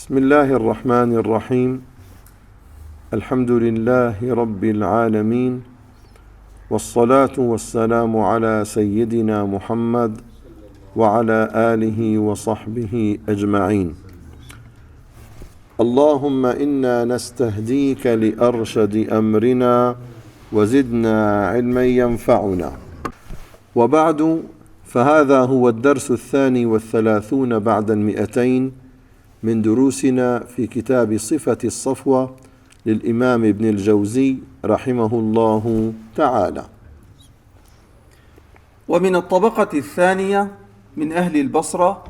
بسم الله الرحمن الرحيم. الحمد لله رب العالمين، والصلاة والسلام على سيدنا محمد وعلى آله وصحبه أجمعين. اللهم إنا نستهديك لأرشد أمرنا وزدنا علما ينفعنا. وبعد، فهذا هو الدرس 32 بعد 200 من دروسنا في كتاب صفة الصفوة للإمام ابن الجوزي رحمه الله تعالى. ومن الطبقة الثانية من أهل البصرة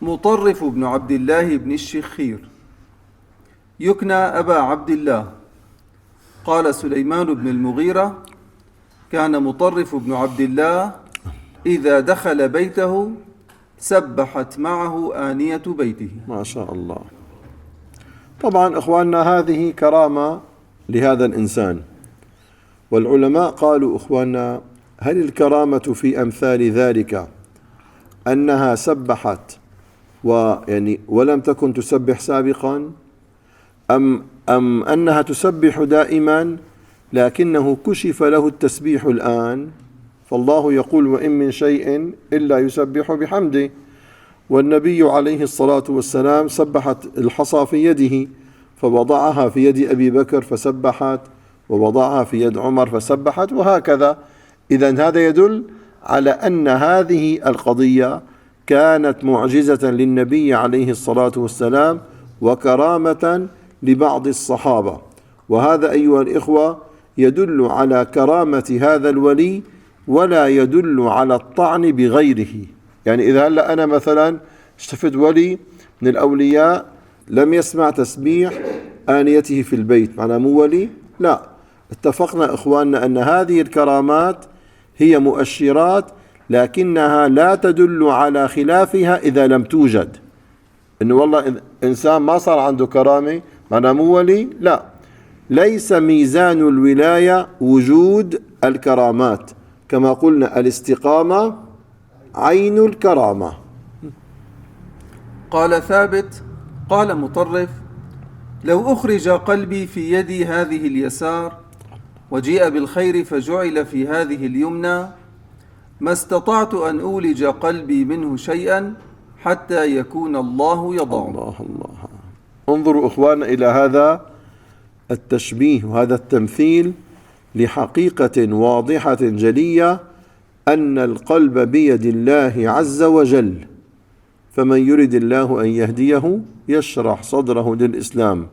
مطرف بن عبد الله بن الشخير، يكنى أبا عبد الله. قال سليمان بن المغيرة: كان مطرف بن عبد الله إذا دخل بيته سبحت معه آنية بيته. ما شاء الله. طبعا إخواننا، هذه كرامة لهذا الإنسان، والعلماء قالوا: إخواننا، هل الكرامة في أمثال ذلك أنها سبحت ولم تكن تسبح سابقا، أم أنها تسبح دائما لكنه كشف له التسبيح الآن؟ فالله يقول: وإن من شيء إلا يسبح بحمده. والنبي عليه الصلاة والسلام سبحت الحصى في يده، فوضعها في يد أبي بكر فسبحت، ووضعها في يد عمر فسبحت، وهكذا. إذن هذا يدل على أن هذه القضية كانت معجزة للنبي عليه الصلاة والسلام وكرامة لبعض الصحابة. وهذا أيها الإخوة يدل على كرامة هذا الولي، ولا يدل على الطعن بغيره. يعني إذا هلأ أنا مثلا شفت ولي من الأولياء لم يسمع تسبيح آنيته في البيت، معناه مو ولي؟ لا. اتفقنا إخواننا أن هذه الكرامات هي مؤشرات، لكنها لا تدل على خلافها إذا لم توجد. إنه والله إنسان ما صار عنده كرامة معناه مو ولي؟ لا. ليس ميزان الولاية وجود الكرامات، كما قلنا: الاستقامة عين الكرامة. قال ثابت: قال مطرف: لو أخرج قلبي في يدي هذه اليسار وجيء بالخير فجعل في هذه اليمنى، ما استطعت أن أولج قلبي منه شيئا حتى يكون الله يضع. الله الله. انظروا إخواننا إلى هذا التشبيه وهذا التمثيل لحقيقة واضحة جلية، أن القلب بيد الله عز وجل، فمن يرد الله أن يهديه يشرح صدره للإسلام.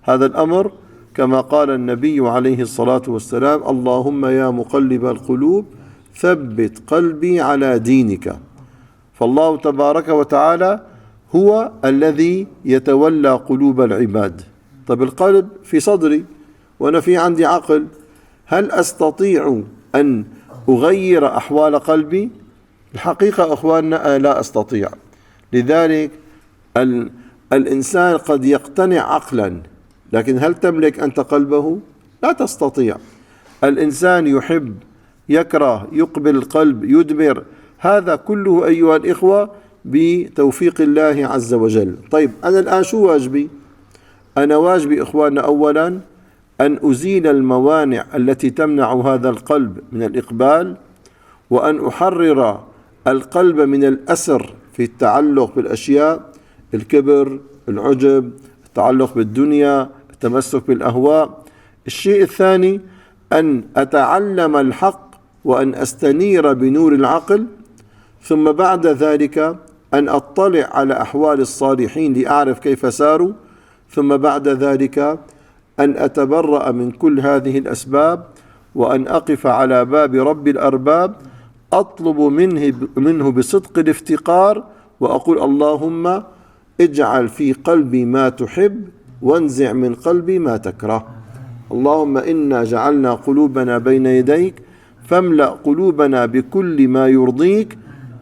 هذا الأمر كما قال النبي عليه الصلاة والسلام: اللهم يا مقلب القلوب ثبت قلبي على دينك. فالله تبارك وتعالى هو الذي يتولى قلوب العباد. طب القلب في صدري وأنا في عندي عقل، هل أستطيع أن أغير أحوال قلبي؟ الحقيقة أخواننا لا أستطيع. لذلك الإنسان قد يقتنع عقلا، لكن هل تملك أنت قلبه؟ لا تستطيع. الإنسان يحب، يكره، يقبل القلب، يدبر، هذا كله أيها الإخوة بتوفيق الله عز وجل. طيب أنا الآن شو واجبي؟ أنا واجبي إخواننا أولا أن أزيل الموانع التي تمنع هذا القلب من الإقبال، وأن أحرر القلب من الأسر في التعلق بالأشياء: الكبر، العجب، التعلق بالدنيا، التمسك بالأهواء. الشيء الثاني أن أتعلم الحق وأن أستنير بنور العقل، ثم بعد ذلك أن أطلع على أحوال الصالحين لأعرف كيف ساروا، ثم بعد ذلك أن أتبرأ من كل هذه الأسباب، وأن أقف على باب رب الأرباب أطلب منه بصدق الافتقار، وأقول: اللهم اجعل في قلبي ما تحب وانزع من قلبي ما تكره. اللهم إنا جعلنا قلوبنا بين يديك فاملأ قلوبنا بكل ما يرضيك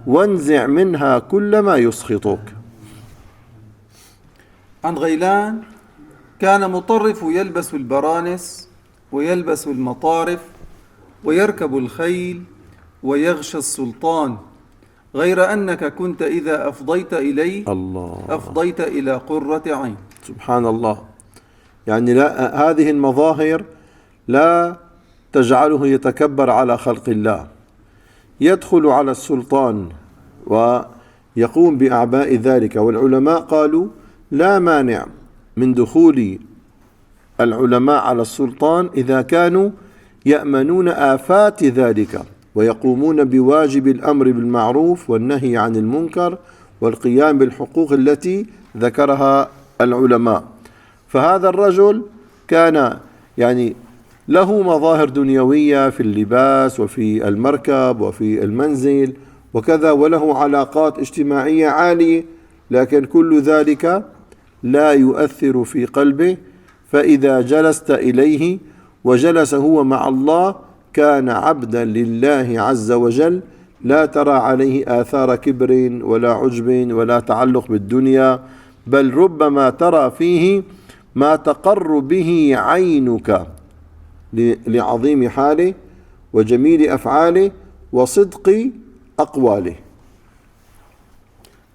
وانزع منها كل ما يسخطك. عن غيلان: كان مطرف يلبس البرانس ويلبس المطارف ويركب الخيل ويغشى السلطان، غير أنك كنت إذا أفضيت إليه الله، أفضيت إلى قرة عين. سبحان الله. يعني لا، هذه المظاهر لا تجعله يتكبر على خلق الله، يدخل على السلطان ويقوم بأعباء ذلك. والعلماء قالوا لا مانع من دخول العلماء على السلطان إذا كانوا يأمنون آفات ذلك ويقومون بواجب الأمر بالمعروف والنهي عن المنكر والقيام بالحقوق التي ذكرها العلماء. فهذا الرجل كان يعني له مظاهر دنيوية في اللباس وفي المركب وفي المنزل وكذا، وله علاقات اجتماعية عالية، لكن كل ذلك لا يؤثر في قلبه. فإذا جلست إليه وجلس هو مع الله كان عبدا لله عز وجل، لا ترى عليه آثار كبر ولا عجب ولا تعلق بالدنيا، بل ربما ترى فيه ما تقر به عينك لعظيم حاله وجميل أفعاله وصدق أقواله.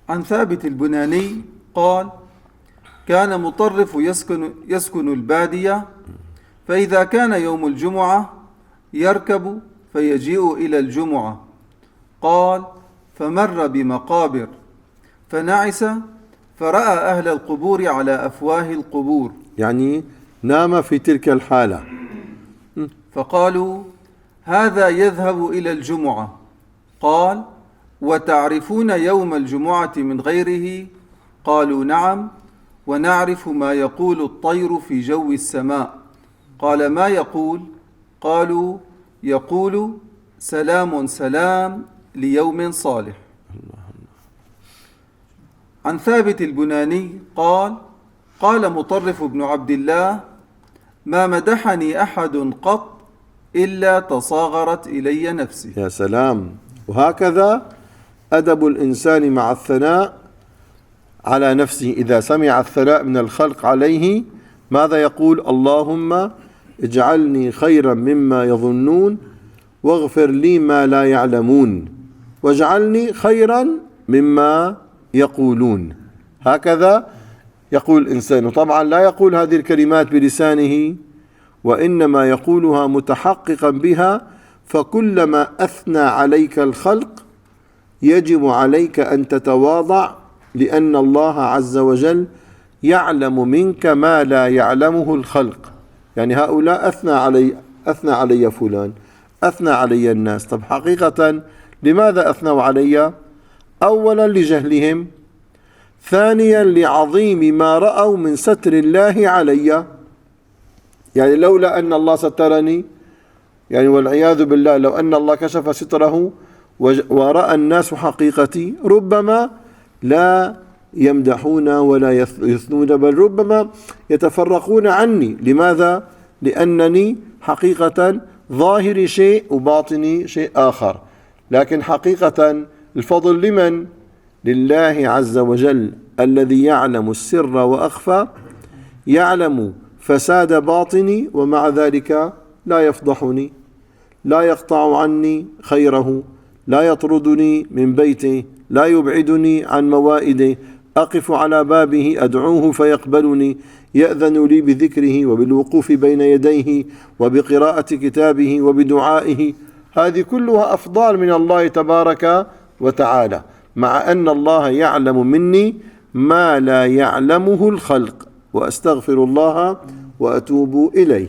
عن ثابت البناني قال: كان مطرف يسكن البادية، فإذا كان يوم الجمعة يركب فيجيء إلى الجمعة. قال: فمر بمقابر فنعس فرأى أهل القبور على أفواه القبور، يعني نام في تلك الحالة. فقالوا: هذا يذهب إلى الجمعة. قال: وتعرفون يوم الجمعة من غيره؟ قالوا: نعم، ونعرف ما يقول الطير في جو السماء. قال: ما يقول؟ قالوا: يقول: سلام سلام ليوم صالح. عن ثابت البناني قال: قال مطرف بن عبد الله: ما مدحني أحد قط إلا تصاغرت إلي نفسي. يا سلام. وهكذا أدب الإنسان مع الثناء على نفسه. إذا سمع الثناء من الخلق عليه ماذا يقول؟ اللهم اجعلني خيرا مما يظنون واغفر لي ما لا يعلمون واجعلني خيرا مما يقولون. هكذا يقول الإنسان. طبعا لا يقول هذه الكلمات بلسانه، وإنما يقولها متحققا بها. فكلما أثنى عليك الخلق يجب عليك أن تتواضع، لأن الله عز وجل يعلم منك ما لا يعلمه الخلق. يعني هؤلاء أثنى علي فلان، أثنى علي الناس. طب حقيقة لماذا أثنوا علي؟ أولا لجهلهم، ثانيا لعظيم ما رأوا من ستر الله علي. يعني لولا أن الله سترني، يعني والعياذ بالله، لو أن الله كشف ستره ورأى الناس حقيقتي ربما لا يمدحون ولا يثنون، بل ربما يتفرقون عني. لماذا؟ لأنني حقيقة ظاهري شيء وباطني شيء آخر. لكن حقيقة الفضل لمن؟ لله عز وجل الذي يعلم السر وأخفى، يعلم فساد باطني، ومع ذلك لا يفضحني، لا يقطع عني خيره، لا يطردني من بيته، لا يبعدني عن موائده. أقف على بابه أدعوه فيقبلني، يأذن لي بذكره وبالوقوف بين يديه وبقراءة كتابه وبدعائه. هذه كلها أفضال من الله تبارك وتعالى، مع أن الله يعلم مني ما لا يعلمه الخلق. وأستغفر الله وأتوب إليه.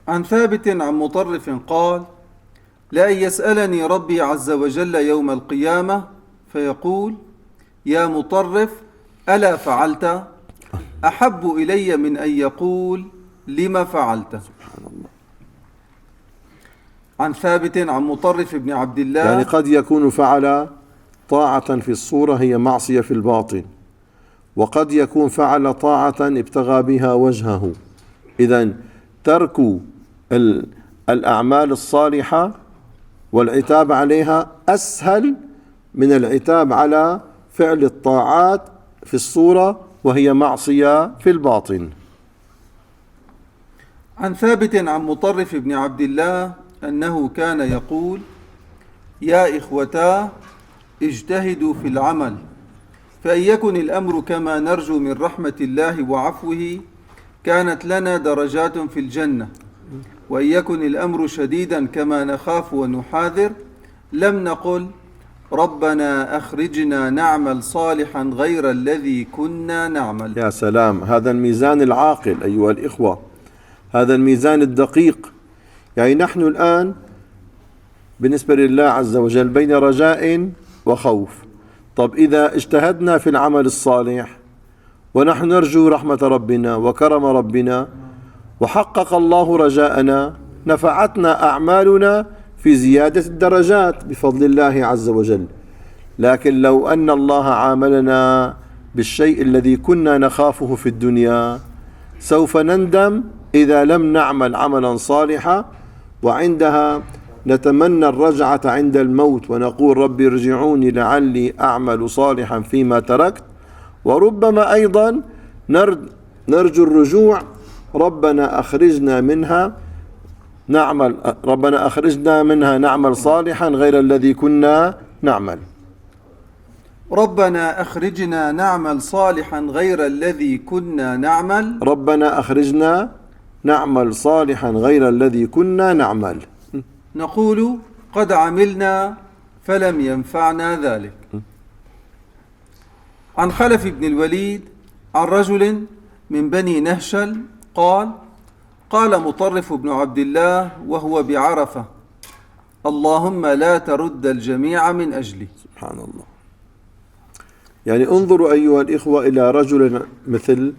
عن ثابت عن مطرف قال: لأن يسألني ربي عز وجل يوم القيامة فيقول: يا مطرف ألا فعلت؟ أحب إلي من أن يقول لما فعلت. عن ثابت عن مطرف بن عبد الله، يعني قد يكون فعل طاعة في الصورة هي معصية في الباطن، وقد يكون فعل طاعة ابتغى بها وجهه. إذن ترك الأعمال الصالحة والعتاب عليها أسهل من العتاب على فعل الطاعات في الصورة وهي معصية في الباطن. عن ثابت عن مطرف بن عبد الله أنه كان يقول: يا إخوتا، اجتهدوا في العمل، فإن يكن الأمر كما نرجو من رحمة الله وعفوه كانت لنا درجات في الجنة، وإن يكن الأمر شديدا كما نخاف ونحاذر لم نقل ربنا أخرجنا نعمل صالحا غير الذي كنا نعمل. يا سلام، هذا الميزان العاقل أيها الإخوة، هذا الميزان الدقيق. يعني نحن الآن بالنسبة لله عز وجل بين رجاء وخوف. طب إذا اجتهدنا في العمل الصالح ونحن نرجو رحمة ربنا وكرم ربنا وحقق الله رجاءنا، نفعتنا أعمالنا في زيادة الدرجات بفضل الله عز وجل. لكن لو أن الله عاملنا بالشيء الذي كنا نخافه في الدنيا سوف نندم إذا لم نعمل عملا صالحا، وعندها نتمنى الرجعة عند الموت ونقول ربي ارجعوني لعلي أعمل صالحا فيما تركت. وربما أيضا نرجو الرجوع، ربنا أخرجنا منها نعمل صالحا غير الذي كنا نعمل. ربنا أخرجنا نعمل صالحا غير الذي كنا نعمل. ربنا أخرجنا نعمل صالحا غير الذي كنا نعمل. نقول قد عملنا فلم ينفعنا ذلك. عن خلف بن الوليد عن رجل من بني نهشل قال مطرف بن عبد الله وهو بعرفة: اللهم لا ترد الجميع من أجلي. سبحان الله. يعني انظروا أيها الإخوة إلى رجل مثل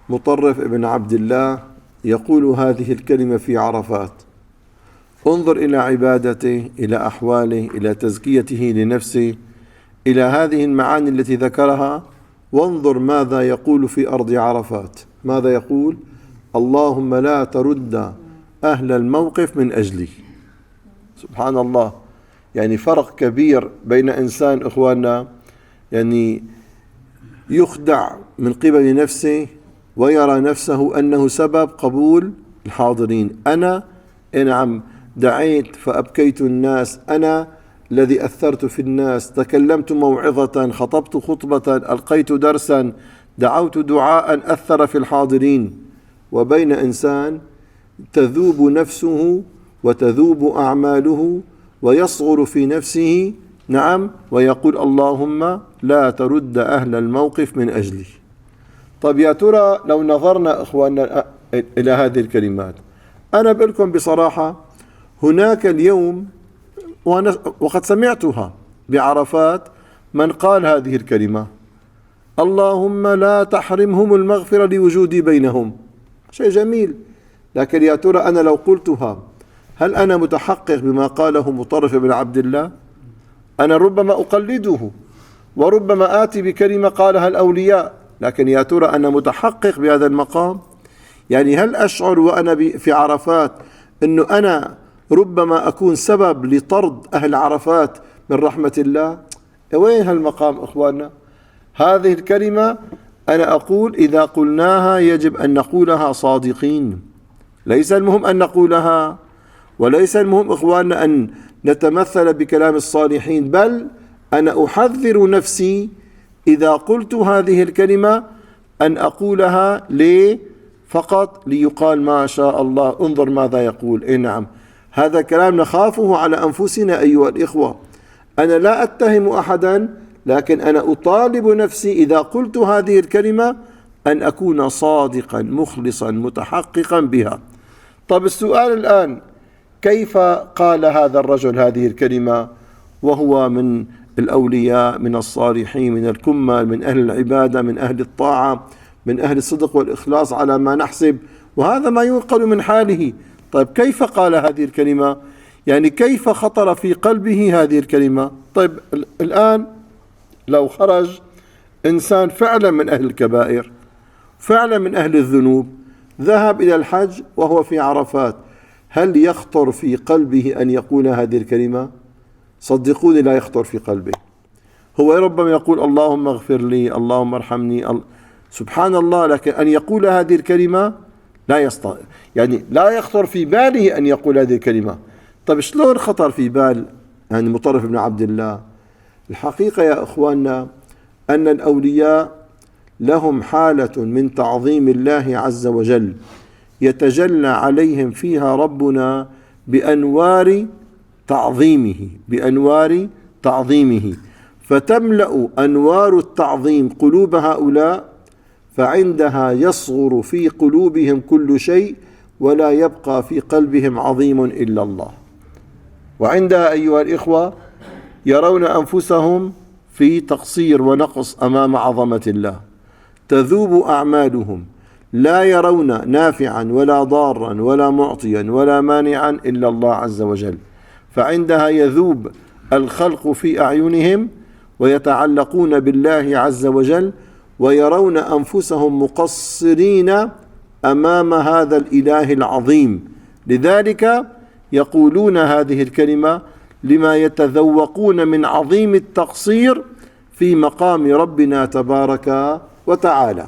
مطرف بن عبد الله يقول هذه الكلمة في عرفات. انظر إلى عبادته، إلى أحواله، إلى تزكيته لنفسه، إلى هذه المعاني التي ذكرها، وانظر ماذا يقول في أرض عرفات. ماذا يقول؟ اللهم لا ترد أهل الموقف من أجلي. سبحان الله. يعني فرق كبير بين إنسان إخواننا يعني يخدع من قبل نفسه ويرى نفسه أنه سبب قبول الحاضرين. أنا نعم دعيت فأبكيت الناس، أنا الذي أثرت في الناس، تكلمت موعظة، خطبت خطبة، ألقيت درسا، دعوت دعاء أثر في الحاضرين. وبين إنسان تذوب نفسه وتذوب أعماله ويصغر في نفسه، نعم، ويقول اللهم لا ترد أهل الموقف من أجلي. طب يا ترى لو نظرنا إخواننا إلى هذه الكلمات، أنا بقول لكم بصراحة هناك اليوم وقد سمعتها بعرفات من قال هذه الكلمة: اللهم لا تحرمهم المغفرة لوجودي بينهم. شيء جميل، لكن يا ترى أنا لو قلتها هل أنا متحقق بما قاله مطرف بن عبد الله؟ أنا ربما أقلده وربما آتي بكلمة قالها الأولياء، لكن يا ترى أنا متحقق بهذا المقام؟ يعني هل أشعر وأنا في عرفات أنه أنا ربما أكون سبب لطرد أهل عرفات من رحمة الله؟ وين هالمقام إخواننا؟ هذه الكلمة أنا أقول إذا قلناها يجب أن نقولها صادقين. ليس المهم أن نقولها، وليس المهم إخواننا أن نتمثل بكلام الصالحين، بل أنا أحذر نفسي إذا قلت هذه الكلمة أن أقولها فقط ليقال ما شاء الله، انظر ماذا يقول. نعم، هذا كلام نخافه على أنفسنا أيها الإخوة. أنا لا أتهم أحدا، لكن أنا أطالب نفسي إذا قلت هذه الكلمة أن أكون صادقا مخلصا متحققا بها. طب السؤال الآن، كيف قال هذا الرجل هذه الكلمة وهو من الأولياء، من الصالحين، من الكمال، من أهل العبادة، من أهل الطاعة، من أهل الصدق والإخلاص على ما نحسب، وهذا ما ينقل من حاله؟ طيب كيف قال هذه الكلمة؟ يعني كيف خطر في قلبه هذه الكلمة؟ طيب الآن لو خرج إنسان فعلا من أهل الكبائر، فعلا من أهل الذنوب، ذهب إلى الحج وهو في عرفات، هل يخطر في قلبه أن يقول هذه الكلمة؟ صدقوني لا يخطر في قلبه. هو ربما يقول اللهم اغفر لي، اللهم ارحمني، سبحان الله، لكن أن يقول هذه الكلمة لا يستطيع، يعني لا يخطر في باله أن يقول هذه الكلمة. طيب شلون خطر في بال يعني مطرف بن عبد الله؟ الحقيقة يا إخواننا أن الأولياء لهم حالة من تعظيم الله عز وجل يتجلى عليهم فيها ربنا بأنوار تعظيمه فتملأ أنوار التعظيم قلوب هؤلاء، فعندها يصغر في قلوبهم كل شيء ولا يبقى في قلبهم عظيم إلا الله. وعندها أيها الإخوة يرون أنفسهم في تقصير ونقص أمام عظمة الله، تذوب أعمالهم، لا يرون نافعا ولا ضارا ولا معطيا ولا مانعا إلا الله عز وجل، فعندها يذوب الخلق في أعينهم ويتعلقون بالله عز وجل ويرون أنفسهم مقصرين أمام هذا الإله العظيم، لذلك يقولون هذه الكلمة لما يتذوقون من عظيم التقصير في مقام ربنا تبارك وتعالى.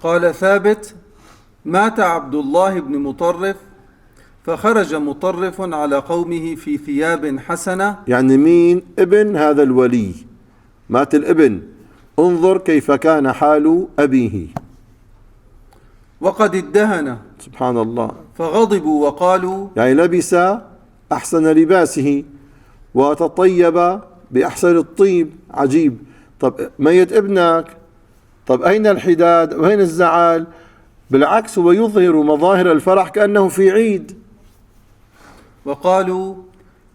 قال ثابت: مات عبد الله بن مطرف فخرج مطرف على قومه في ثياب حسنة. يعني مين؟ ابن هذا الولي، مات الابن. انظر كيف كان حال أبيه، وقد ادهن، سبحان الله، فغضبوا وقالوا، يعني لبس أحسن لباسه وتطيب بأحسن الطيب. عجيب، طب ميت ابنك، طب أين الحداد وأين الزعل؟ بالعكس هو يظهر مظاهر الفرح كأنه في عيد. وقالوا: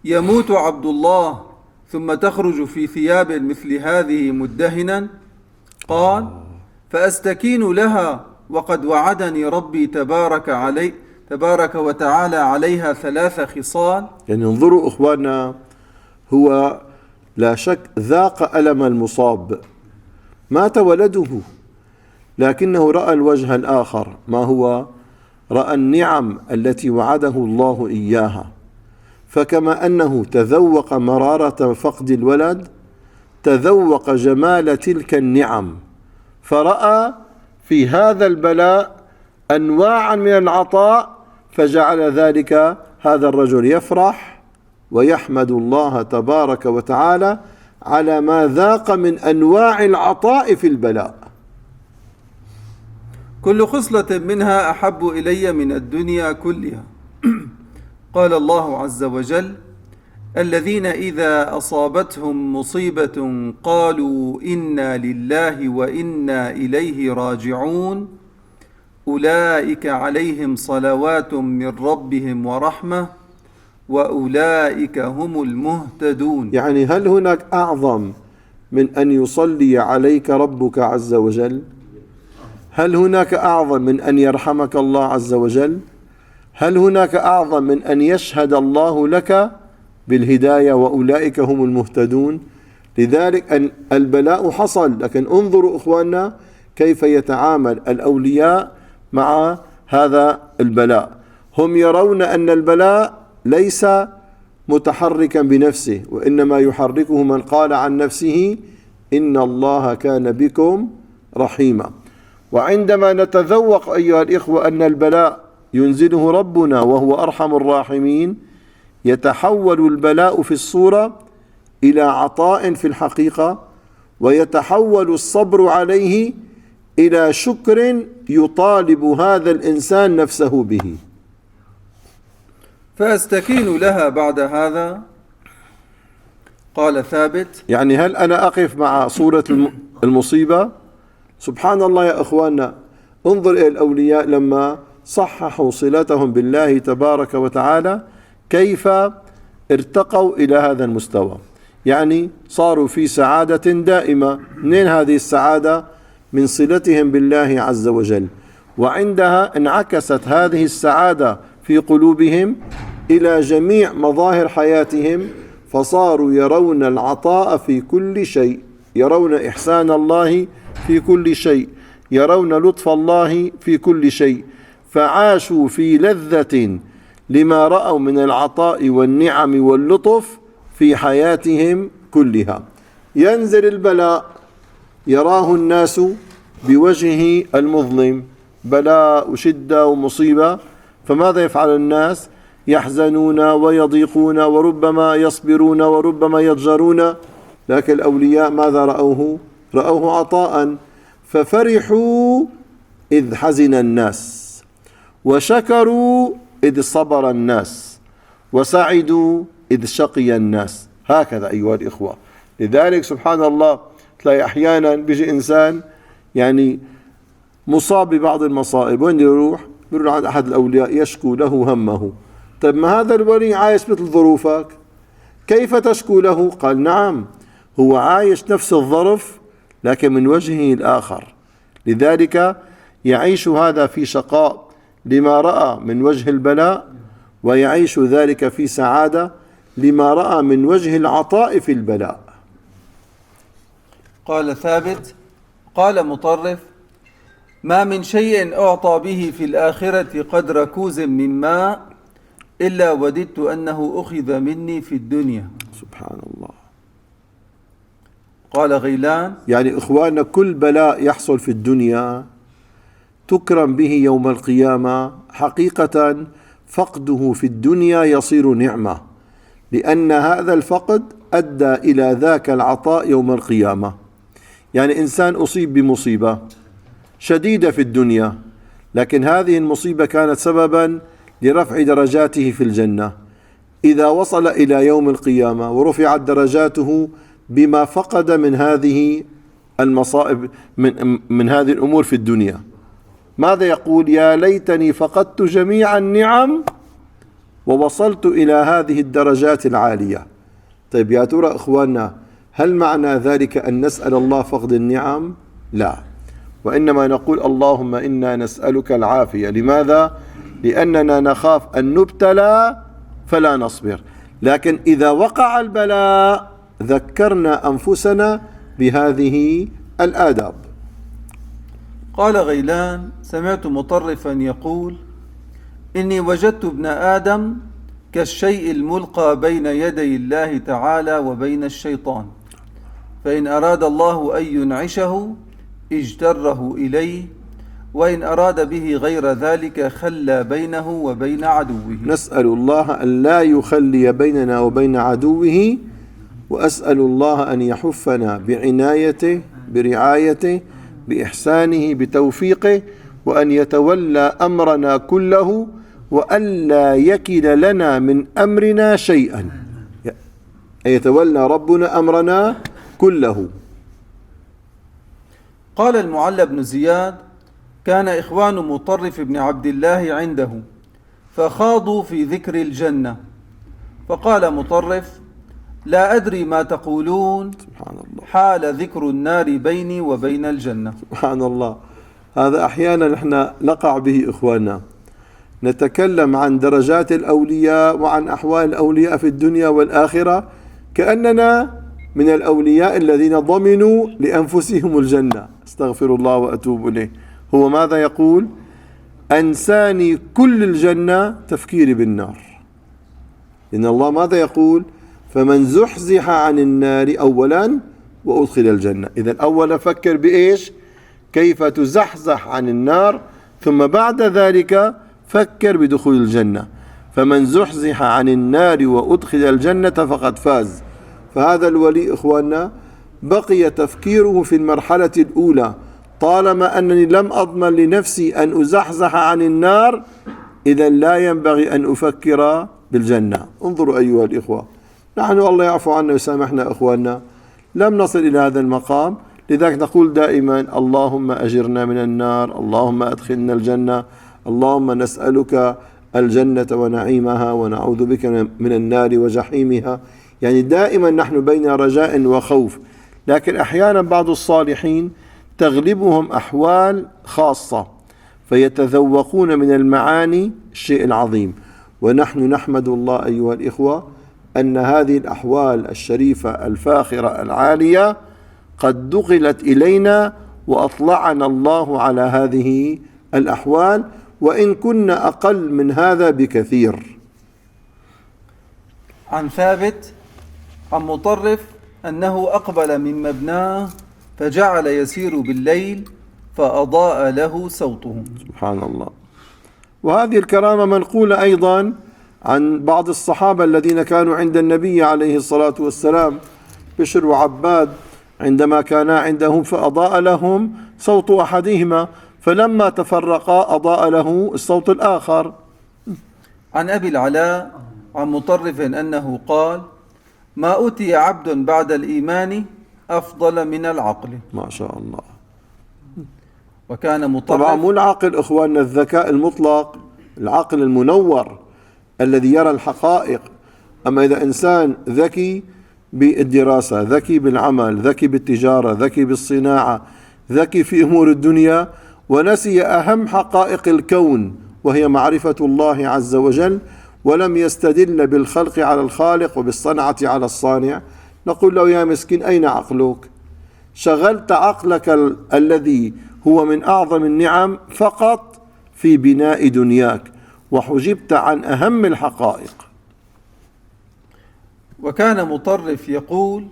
يموت عبد الله ثم تخرج في ثياب مثل هذه مدهنا؟ قال: فأستكين لها وقد وعدني ربي تبارك وتعالى عليها 3 خصال. يعني انظروا أخواننا، هو لا شك ذاق ألم المصاب، مات ولده، لكنه رأى الوجه الآخر، ما هو؟ رأى النعم التي وعده الله إياها، فكما أنه تذوق مرارة فقد الولد تذوق جمال تلك النعم، فرأى في هذا البلاء أنواعا من العطاء، فجعل ذلك هذا الرجل يفرح ويحمد الله تبارك وتعالى على ما ذاق من أنواع العطاء في البلاء. كل خصلة منها أحب إلي من الدنيا كلها. قال الله عز وجل: الذين إذا أصابتهم مصيبة قالوا إنا لله وإنا إليه راجعون أولئك عليهم صلوات من ربهم ورحمة وأولئك هم المهتدون. يعني هل هناك أعظم من أن يصلي عليك ربك عز وجل؟ هل هناك أعظم من أن يرحمك الله عز وجل؟ هل هناك أعظم من أن يشهد الله لك بالهداية وأولئك هم المهتدون؟ لذلك أن البلاء حصل، لكن انظروا إخواننا كيف يتعامل الأولياء مع هذا البلاء. هم يرون أن البلاء ليس متحركا بنفسه، وإنما يحركه من قال عن نفسه إن الله كان بكم رحيما. وعندما نتذوق أيها الإخوة أن البلاء ينزله ربنا وهو أرحم الراحمين، يتحول البلاء في الصورة إلى عطاء في الحقيقة، ويتحول الصبر عليه إلى شكر يطالب هذا الإنسان نفسه به. فأستكين لها بعد هذا. قال ثابت: يعني هل أنا أقف مع صورة المصيبة؟ سبحان الله يا أخواننا، انظر إلى الأولياء لما صححوا صلتهم بالله تبارك وتعالى كيف ارتقوا إلى هذا المستوى، يعني صاروا في سعادة دائمة. منين هذه السعادة؟ من صلتهم بالله عز وجل، وعندها انعكست هذه السعادة في قلوبهم إلى جميع مظاهر حياتهم، فصاروا يرون العطاء في كل شيء، يرون إحسان الله في كل شيء، يرون لطف الله في كل شيء، فعاشوا في لذة لما رأوا من العطاء والنعم واللطف في حياتهم كلها. ينزل البلاء يراه الناس بوجهه المظلم، بلاء وشدة ومصيبة، فماذا يفعل الناس؟ يحزنون ويضيقون وربما يصبرون وربما يضجرون، لكن الأولياء ماذا رأوه؟ رأوه عطاء، ففرحوا إذ حزن الناس، وشكروا إذ صبر الناس، وسعدوا إذ شقي الناس. هكذا أيها الإخوة. لذلك سبحان الله تلاقي أحيانا بيجي إنسان يعني مصاب ببعض المصائب، وين يروح؟ بيروح عند أحد الأولياء يشكو له همه. طيب ما هذا الولي عايش مثل ظروفك، كيف تشكو له؟ قال نعم، هو عايش نفس الظرف لكن من وجهه الآخر، لذلك يعيش هذا في شقاء لما رأى من وجه البلاء، ويعيش ذلك في سعادة لما رأى من وجه العطاء في البلاء. قال ثابت: قال مطرف: ما من شيء أعطى به في الآخرة قدر كوز من ماء إلا وددت أنه أخذ مني في الدنيا. سبحان الله. قال غيلان: يعني إخواننا كل بلاء يحصل في الدنيا تكرم به يوم القيامة، حقيقة فقده في الدنيا يصير نعمة، لأن هذا الفقد أدى إلى ذاك العطاء يوم القيامة. يعني إنسان أصيب بمصيبة شديدة في الدنيا، لكن هذه المصيبة كانت سببا لرفع درجاته في الجنة. إذا وصل إلى يوم القيامة ورفعت درجاته بما فقد من هذه المصائب من هذه الأمور في الدنيا، ماذا يقول؟ يا ليتني فقدت جميع النعم ووصلت إلى هذه الدرجات العالية. طيب يا ترى إخواننا، هل معنى ذلك أن نسأل الله فقد النعم؟ لا، وإنما نقول اللهم إنا نسألك العافية. لماذا؟ لأننا نخاف أن نبتلى فلا نصبر، لكن إذا وقع البلاء ذكرنا أنفسنا بهذه الآداب. قال غيلان: سمعت مطرفا يقول: إني وجدت ابن آدم كالشيء الملقى بين يدي الله تعالى وبين الشيطان، فإن أراد الله أن ينعشه اجتره إليه، وإن أراد به غير ذلك خلى بينه وبين عدوه. نسأل الله أن لا يخلي بيننا وبين عدوه، وأسأل الله أن يحفنا بعنايته برعايته بإحسانه بتوفيقه، وأن يتولى أمرنا كله، وأن لا يكل لنا من أمرنا شيئا، أن يتولى ربنا أمرنا كله. قال المعلى بن زياد: كان إخوان مطرف بن عبد الله عنده فخاضوا في ذكر الجنة، فقال مطرف: لا أدري ما تقولون، سبحان الله، حال ذكر النار بيني وبين الجنة. سبحان الله. هذا أحيانا نحن نقع به إخواننا، نتكلم عن درجات الأولياء وعن أحوال الأولياء في الدنيا والآخرة كأننا من الأولياء الذين ضمنوا لأنفسهم الجنة. استغفر الله وأتوب إليه. هو ماذا يقول؟ أنساني كل الجنة تفكيري بالنار. إن الله ماذا يقول؟ فمن زحزح عن النار أولا وأدخل الجنة. إذا أولا فكر بإيش؟ كيف تزحزح عن النار، ثم بعد ذلك فكر بدخول الجنة. فمن زحزح عن النار وأدخل الجنة فقد فاز. فهذا الولي إخواننا بقي تفكيره في المرحلة الأولى، طالما أنني لم أضمن لنفسي أن أزحزح عن النار، إذا لا ينبغي أن أفكر بالجنة. انظروا أيها الإخوة، نحن الله يعفو عنا ويسامحنا إخواننا لم نصل إلى هذا المقام، لذلك نقول دائما اللهم أجرنا من النار، اللهم أدخلنا الجنة، اللهم نسألك الجنة ونعيمها ونعوذ بك من النار وجحيمها. يعني دائما نحن بين رجاء وخوف، لكن أحيانا بعض الصالحين تغلبهم أحوال خاصة فيتذوقون من المعاني الشيء العظيم، ونحن نحمد الله أيها الإخوة أن هذه الأحوال الشريفة الفاخرة العالية قد دخلت إلينا وأطلعنا الله على هذه الأحوال، وإن كنا أقل من هذا بكثير. عن ثابت عن مطرف أنه أقبل من مبناه فجعل يسير بالليل فأضاء له صوته. سبحان الله. وهذه الكرامة منقولة أيضا عن بعض الصحابة الذين كانوا عند النبي عليه الصلاة والسلام، بشر وعباد، عندما كانا عندهم فأضاء لهم صوت أحدهما، فلما تفرقا أضاء له الصوت الآخر. عن أبي العلاء عن مطرف أنه قال: ما أوتي عبد بعد الإيمان أفضل من العقل. ما شاء الله. وكان طبعا مو مطرف العقل إخواننا الذكاء المطلق، العقل المنور الذي يرى الحقائق. أما إذا إنسان ذكي بالدراسة، ذكي بالعمل، ذكي بالتجارة، ذكي بالصناعة، ذكي في أمور الدنيا، ونسي أهم حقائق الكون وهي معرفة الله عز وجل، ولم يستدل بالخلق على الخالق وبالصنعة على الصانع، نقول له: يا مسكين، أين عقلك؟ شغلت عقلك الذي هو من أعظم النعم فقط في بناء دنياك، وحجبت عن أهم الحقائق. وكان مطرف يقول: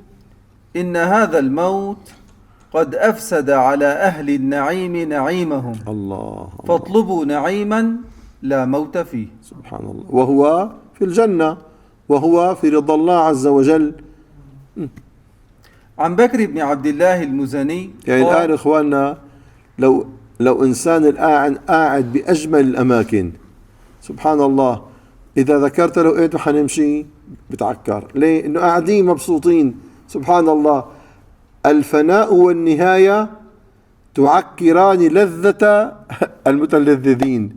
إن هذا الموت قد أفسد على أهل النعيم نعيمهم، الله، فاطلبوا نعيما لا موت فيه. سبحان الله. وهو في الجنة، وهو في رضا الله عز وجل. عن بكر بن عبد الله المزني يعني قال: الآن إخواننا، لو إنسان الآن قاعد بأجمل الأماكن، سبحان الله، إذا ذكرت له إيه حنمشي بتعكر. ليه؟ إنه قاعدين مبسوطين. سبحان الله. الفناء والنهاية تعكران لذة المتلذذين.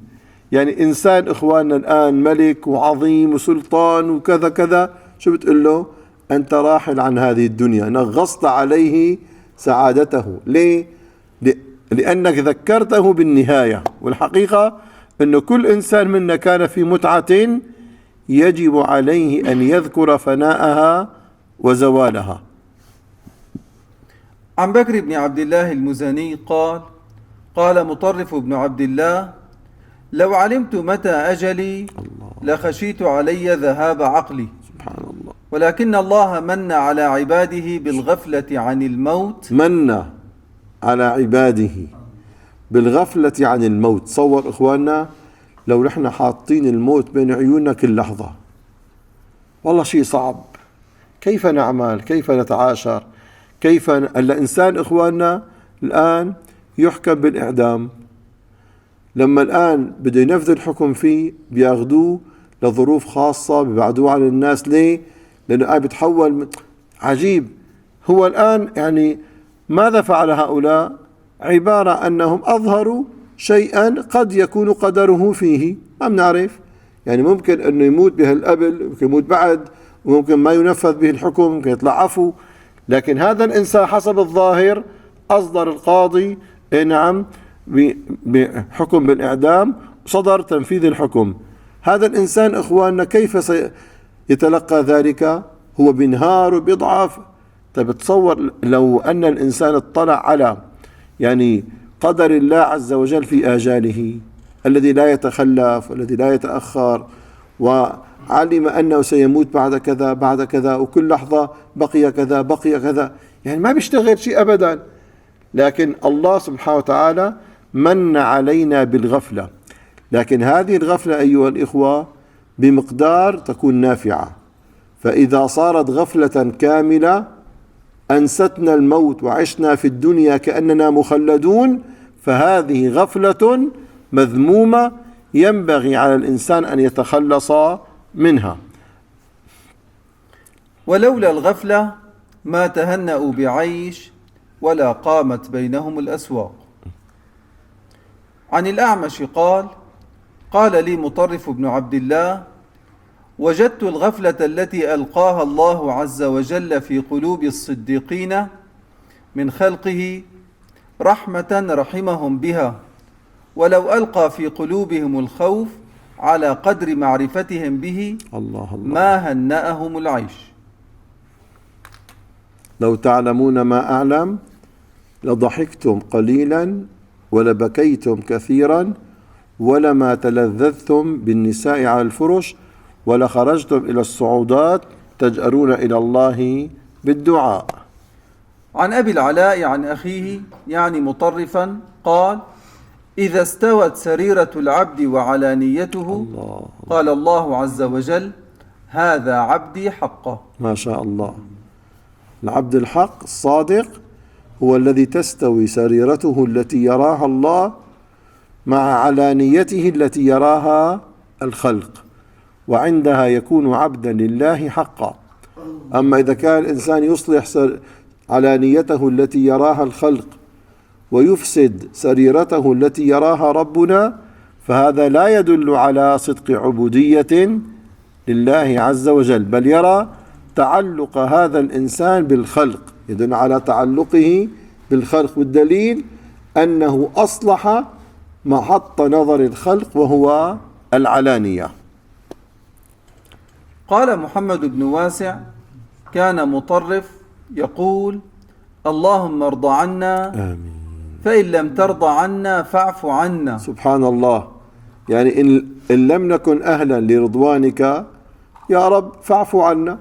يعني إنسان إخواننا الآن ملك وعظيم وسلطان وكذا كذا، شو بتقول له؟ أنت راحل عن هذه الدنيا، نغصت عليه سعادته. ليه؟ لأنك ذكرته بالنهاية. والحقيقة أن كل إنسان منا كان في متعة يجب عليه أن يذكر فناءها وزوالها. عن بكر بن عبد الله المزني قال: قال مطرف بن عبد الله: لو علمت متى أجلي لخشيت علي ذهاب عقلي. سبحان الله. ولكن الله من على عباده بالغفلة عن الموت. من على عباده بالغفلة عن الموت. تصور إخواننا لو نحن حاطين الموت بين عيوننا كل لحظة، والله شيء صعب. كيف نعمل؟ كيف نتعاشر؟ كيف الإنسان إخواننا الآن يحكم بالإعدام، لما الآن بده ينفذ الحكم فيه بياخذوه لظروف خاصة، بيبعدوه عن الناس. ليه؟ لأنه الآن بتحول. عجيب. هو الآن يعني ماذا فعل هؤلاء؟ عبارة أنهم أظهروا شيئا قد يكون قدره فيه، ما بنعرف. يعني ممكن أنه يموت به القبل، ممكن يموت بعد، وممكن ما ينفذ به الحكم، ممكن يطلع عفو. لكن هذا الإنسان حسب الظاهر أصدر القاضي نعم بحكم بالإعدام، صدر تنفيذ الحكم. هذا الإنسان إخواننا كيف سيتلقى ذلك؟ هو بينهار وبيضعف. طيب تصور لو أن الإنسان اطلع على يعني قدر الله عز وجل في آجاله الذي لا يتخلف والذي لا يتأخر، وعلم أنه سيموت بعد كذا بعد كذا، وكل لحظة بقي كذا بقي كذا، يعني ما بيشتغل شيء أبدا. لكن الله سبحانه وتعالى من علينا بالغفلة. لكن هذه الغفلة أيها الإخوة بمقدار تكون نافعة. فإذا صارت غفلة كاملة أنستنا الموت وعشنا في الدنيا كأننا مخلدون، فهذه غفلة مذمومة ينبغي على الإنسان أن يتخلص منها. ولولا الغفلة ما تهنأوا بعيش ولا قامت بينهم الأسواق. عن الأعمش قال: قال لي مطرف بن عبد الله: وجدت الغفلة التي ألقاها الله عز وجل في قلوب الصديقين من خلقه رحمة رحمهم بها، ولو ألقى في قلوبهم الخوف على قدر معرفتهم به ما هنأهم العيش. لو تعلمون ما أعلم لضحكتم قليلا ولبكيتم كثيرا ولما تلذذتم بالنساء على الفرش ولخرجتم إلى الصعودات تجأرون إلى الله بالدعاء. عن أبي العلاء عن أخيه يعني مطرفا قال: إذا استوت سريرة العبد وعلانيته الله. قال الله عز وجل: هذا عبدي حقه. ما شاء الله. العبد الحق الصادق هو الذي تستوي سريرته التي يراها الله مع علانيته التي يراها الخلق، وعندها يكون عبدا لله حقا. أما إذا كان الإنسان يصلح علانيته التي يراها الخلق ويفسد سريرته التي يراها ربنا، فهذا لا يدل على صدق عبودية لله عز وجل، بل يرى تعلق هذا الإنسان بالخلق، يدل على تعلقه بالخلق، والدليل أنه أصلح محط نظر الخلق وهو العلانية. قال محمد بن واسع: كان مطرف يقول: اللهم ارض عنا، آمين. فإن لم ترضى عنا فاعف عنا. سبحان الله. يعني إن لم نكن أهلا لرضوانك يا رب فاعف عنا،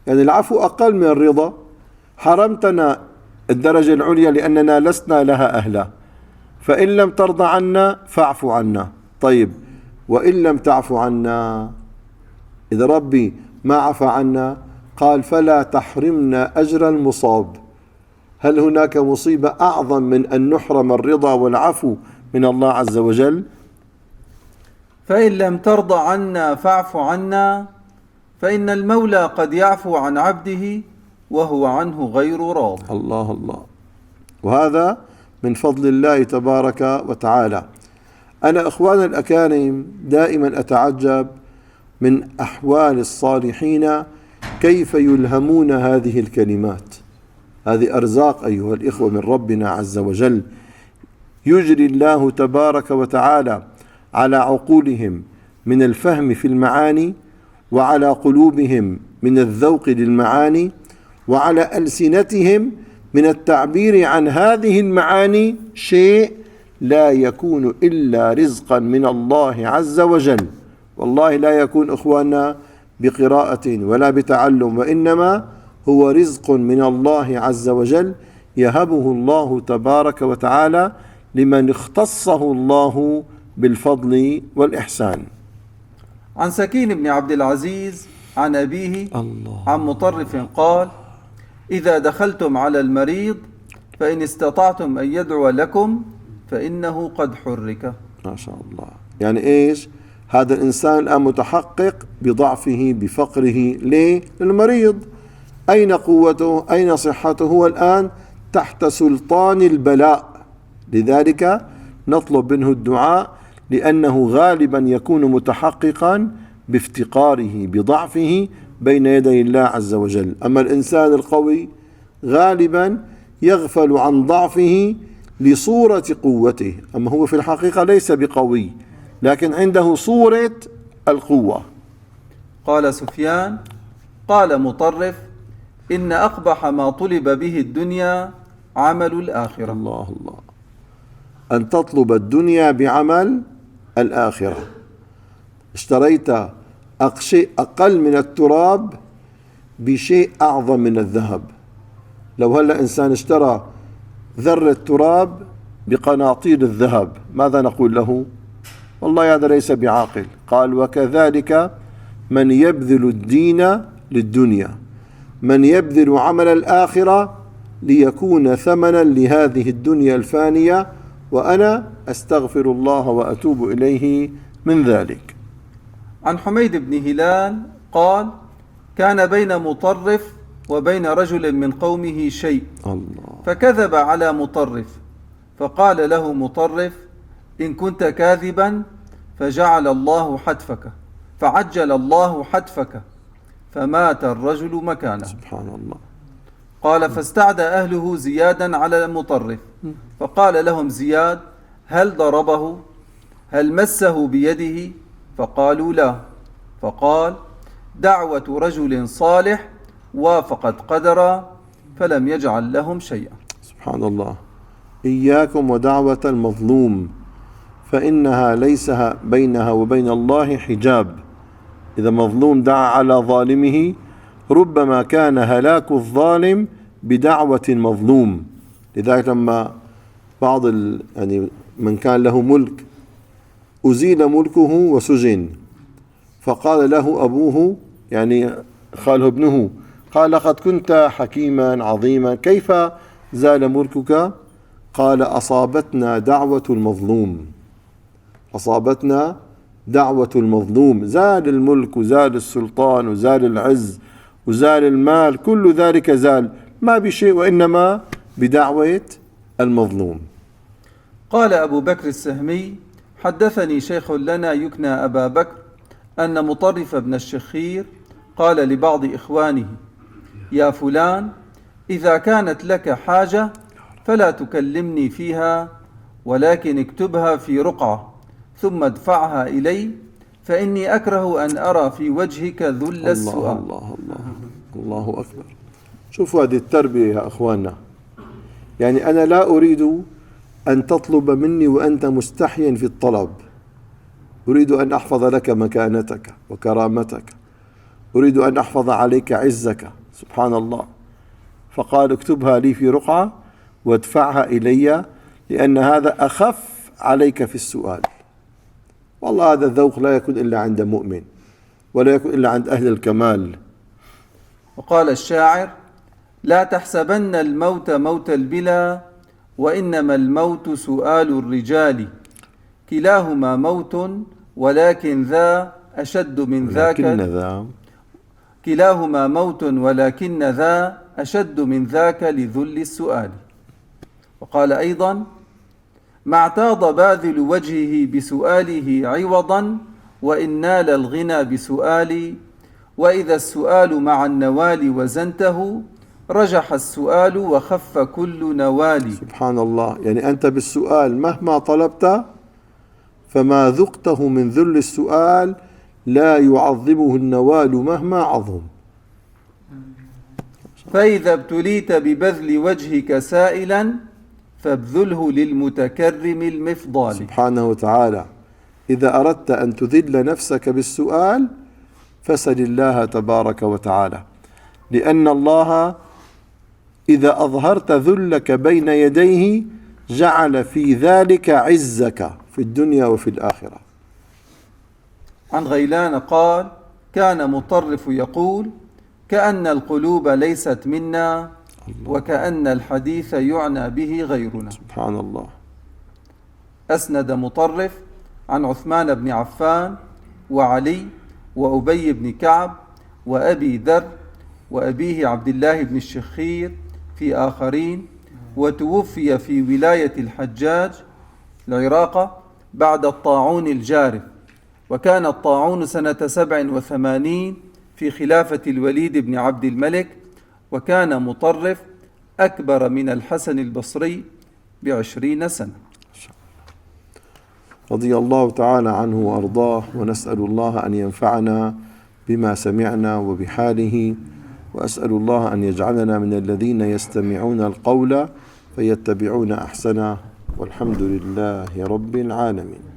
يعني العفو أقل من الرضا. حرمتنا الدرجة العليا لأننا لسنا لها أهلا، فإن لم ترضى عنا فاعف عنا. طيب، وإن لم تعف عنا، إذا ربي ما عفى عنا قال: فلا تحرمنا أجر المصاب. هل هناك مصيبة أعظم من أن نحرم الرضا والعفو من الله عز وجل؟ فإن لم ترضى عنا فاعف عنا، فإن المولى قد يعفو عن عبده وهو عنه غير راض. الله الله. وهذا من فضل الله تبارك وتعالى. أنا أخوان الأكارم دائما أتعجب من أحوال الصالحين كيف يلهمون هذه الكلمات. هذه أرزاق أيها الإخوة من ربنا عز وجل، يجري الله تبارك وتعالى على عقولهم من الفهم في المعاني، وعلى قلوبهم من الذوق للمعاني، وعلى ألسنتهم من التعبير عن هذه المعاني شيء لا يكون إلا رزقا من الله عز وجل. والله لا يكون إخواننا بقراءة ولا بتعلم، وإنما هو رزق من الله عز وجل يهبه الله تبارك وتعالى لمن اختصه الله بالفضل والإحسان. عن سكين بن عبد العزيز عن أبيه عن مطرف قال: إذا دخلتم على المريض فإن استطعتم أن يدعو لكم فإنه قد حرك. ما شاء الله. يعني إيش؟ هذا الإنسان الآن متحقق بضعفه بفقره. ليه؟ المريض أين قوته؟ أين صحته؟ هو الآن تحت سلطان البلاء، لذلك نطلب منه الدعاء، لأنه غالبا يكون متحققا بافتقاره بضعفه بين يدي الله عز وجل. أما الإنسان القوي غالبا يغفل عن ضعفه لصورة قوته، أما هو في الحقيقة ليس بقوي، لكن عنده صورة القوة. قال سفيان: قال مطرف: إن أقبح ما طلب به الدنيا عمل الآخرة. الله الله. أن تطلب الدنيا بعمل الآخرة. اشتريت شيء أقل من التراب بشيء أعظم من الذهب. لو هلأ إنسان اشترى ذرة تراب بقناطير الذهب، ماذا نقول له؟ والله هذا ليس بعاقل. قال: وكذلك من يبذل الدين للدنيا، من يبذل عمل الآخرة ليكون ثمنا لهذه الدنيا الفانية، وأنا أستغفر الله وأتوب إليه من ذلك. عن حميد بن هلال قال: كان بين مطرف وبين رجل من قومه شيء، فكذب على مطرف، فقال له مطرف: إن كنت كاذبا فجعل الله حتفك، فعجل الله حتفك، فمات الرجل مكانه. سبحان الله. قال: فاستعدى أهله زيادا على المطرف، فقال لهم زياد: هل ضربه؟ هل مسه بيده؟ فقالوا لا. فقال: دعوة رجل صالح وافقت قدرا، فلم يجعل لهم شيئا. سبحان الله. إياكم ودعوة المظلوم، فإنها ليس بينها وبين الله حجاب. إذا مظلوم دعا على ظالمه ربما كان هلاك الظالم بدعوة المظلوم. لذلك لما بعض يعني من كان له ملك أزيل ملكه وسجن، فقال له أبوه يعني خاله ابنه، قال لقد كنت حكيما عظيما كيف زال ملكك؟ قال أصابتنا دعوة المظلوم، أصابتنا دعوة المظلوم. زال الملك وزال السلطان وزال العز وزال المال، كل ذلك زال ما بشيء وإنما بدعوة المظلوم. قال أبو بكر السهمي: حدثني شيخ لنا يكنى أبا بكر أن مطرف بن الشخير قال لبعض إخوانه: يا فلان، إذا كانت لك حاجة فلا تكلمني فيها، ولكن اكتبها في رقعة ثم ادفعها إلي، فإني أكره أن أرى في وجهك ذل السؤال. الله الله الله أكبر. شوفوا هذه التربية يا أخواننا. يعني أنا لا أريد أن تطلب مني وأنت مستحيا في الطلب، أريد أن أحفظ لك مكانتك وكرامتك، أريد أن أحفظ عليك عزك، سبحان الله. فقال اكتبها لي في رقعة وادفعها إلي، لأن هذا أخف عليك في السؤال. والله هذا الذوق لا يكون إلا عند مؤمن، ولا يكون إلا عند أهل الكمال. وقال الشاعر: لا تحسبن الموت موت البلا، وإنما الموت سؤال الرجال، كلاهما موت ولكن ذا أشد من ذاك، كلاهما موت ولكن ذا أشد من ذاك لذل السؤال. وقال أيضا: ما اعتاض باذل وجهه بسؤاله عوضا، وإن نال الغنى بسؤالي، وإذا السؤال مع النوال وزنته، رجح السؤال وخف كل نوال. سبحان الله. يعني أنت بالسؤال مهما طلبت فما ذقته من ذل السؤال لا يعظمه النوال مهما عظم. فإذا ابتليت ببذل وجهك سائلا، فابذله للمتكرم المفضال. سبحانه وتعالى. إذا أردت أن تذل نفسك بالسؤال فسل الله تبارك وتعالى، لأن الله إذا أظهرت ذلك بين يديه جعل في ذلك عزك في الدنيا وفي الآخرة. عن غيلان قال: كان مطرف يقول: كأن القلوب ليست منا، وكأن الحديث يعنى به غيرنا. سبحان الله. أسند مطرف عن عثمان بن عفان وعلي وأبي بن كعب وأبي ذر وأبيه عبد الله بن الشخير في آخرين، وتوفي في ولاية الحجاج العراق بعد الطاعون الجارف، وكان الطاعون سنة 87 في خلافة الوليد بن عبد الملك، وكان مطرف أكبر من الحسن البصري ب20 سنة. رضي الله تعالى عنه وأرضاه، ونسأل الله أن ينفعنا بما سمعنا وبحاله، وأسأل الله أن يجعلنا من الذين يستمعون القول فيتبعون أحسنه، والحمد لله رب العالمين.